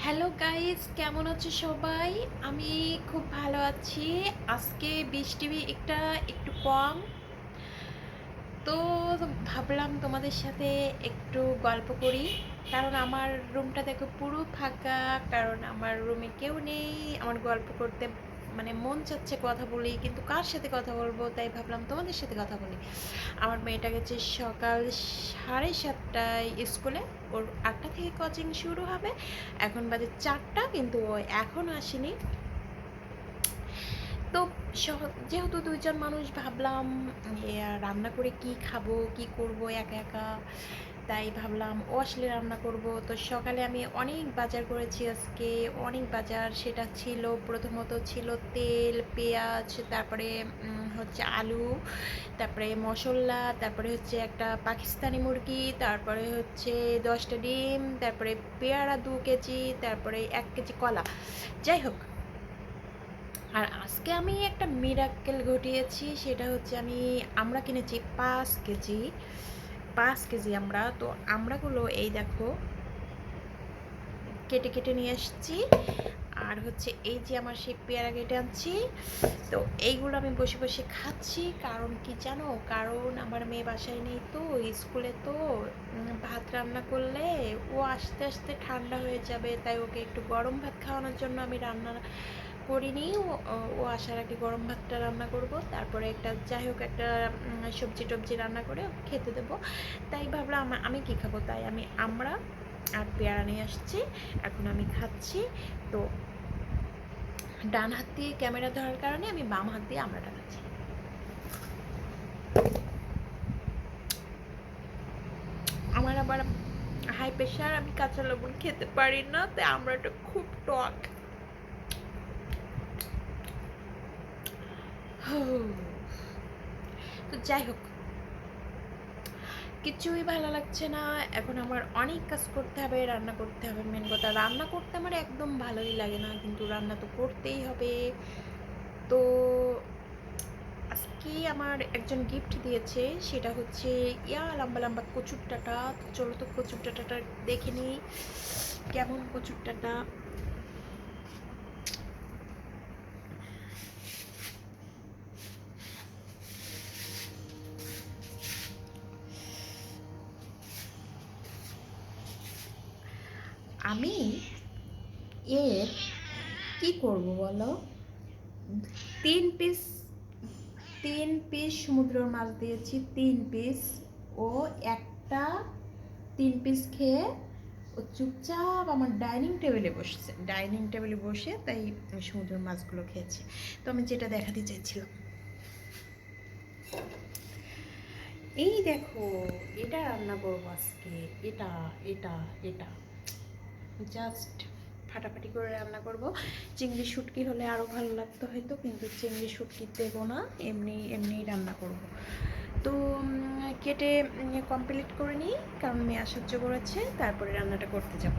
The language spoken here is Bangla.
হ্যালো গাইস, কেমন আছো সবাই? আমি খুব ভালো আছি। আজকে বৃষ্টি একটু কম, তো ভাবলাম তোমাদের সাথে একটু গল্প করি। কারণ আমার রুমটা দেখো পুরো ফাঁকা, কারণ আমার রুমে কেউ নেই। আমার গল্প করতে মানে মন চাচ্ছে কথা বলি, কিন্তু কার সাথে কথা বলবো, তাই ভাবলাম তোমাদের সাথে কথা বলি। আমার মেয়েটা গেছে সকাল 7:30টায় স্কুলে, ওর 8টা থেকে কোচিং শুরু হবে। এখন বাজে 4টা, কিন্তু ও এখনও আসেনি। তো যেহেতু দুইজন মানুষ, ভাবলাম রান্না করে কি খাবো, কি করব একা একা, তাই ভাবলাম ও আসলে রান্না করব। তো সকালে আমি অনেক বাজার করেছি আজকে, অনেক বাজার। সেটা ছিল, প্রথমত ছিল তেল, পেঁয়াজ, তারপরে হচ্ছে আলু, তারপরে মশলা, তারপরে হচ্ছে একটা পাকিস্তানি মুরগি, তারপরে হচ্ছে 10টা ডিম, তারপরে পেয়ারা 2 কেজি, তারপরে 1 কেজি কলা। যাই হোক, আর আজকে আমি একটা মিরাক্কেল ঘটিয়েছি। সেটা হচ্ছে আমরা কিনেছি 5 কেজি, 5 কেজি আমরা। তো আমরাগুলো এই দেখো কেটে কেটে নিয়ে এসেছি। আর হচ্ছে এই যে আমার সেই পেয়ারা কেটে আনছি। তো এইগুলো আমি বসে বসে খাচ্ছি। কারণ কি জানো, কারণ আমার মেয়ে বাসায় নেই, তো স্কুলে, তো ভাত রান্না করলে ও আস্তে আস্তে ঠান্ডা হয়ে যাবে, তাই ওকে একটু গরম ভাত খাওয়ানোর জন্য আমি রান্না করিনি। ও আসার আগে গরম ভাতটা রান্না করব, তারপরে একটা যাই হোক একটা সবজি টবজি রান্না করে ওকে খেতে দেবো। তাই ভাবলাম আমি কি খাবো, তাই আমরা আর পেয়ারা নিয়ে আসছি। এখন আমি খাচ্ছি। তো ডান হাত দিয়ে ক্যামেরা ধরার কারণে আমি বাম হাত দিয়ে আমড়াটা খাচ্ছি। আমার আবার হাই প্রেশার, আমি কাঁচা লবণ খেতে পারি না, তাই আমড়াটা খুব টক। তো যাই হোক, কিছুই ভালো লাগছে না। এখন আমার অনেক কাজ করতে হবে, রান্না করতে হবে। মেন কথা, রান্না করতে আমার একদম ভালোই লাগে না, কিন্তু রান্না তো করতেই হবে। তো আজকে আমার একজন গিফট দিয়েছে, সেটা হচ্ছে লম্বা লম্বা কচুর ডাঁটা। তো চলো তো কচুর ডাঁটাটা দেখে নিই কেমন কচুর ডাঁটা। আমি এর কি করব বলো? 3 পিস, 3 পিস সমুদ্রের মাছ দিয়েছি, 3 পিস। ও একটা 3 পিস খেয়ে ও চুপচাপ আমার ডাইনিং টেবিলে বসছে, ডাইনিং টেবিলে বসে তাই সমুদ্রের মাছগুলো খেয়েছে। তো আমি যেটা দেখাতে চাইছিলাম, এই দেখো, এটা রান্না করবো আজকে। এটা এটা এটা জাস্ট ফাটাফাটি করে রান্না করব। চিংড়ি শুটকি হলে আরও ভালো লাগতো হয়তো, কিন্তু চিংড়ি শুটকি দেবো না, এমনি এমনিই রান্না করব। তো কেটে কমপ্লিট করে নিই, কারণ মেয়ে আসার্য করেছে, তারপরে রান্নাটা করতে যাব।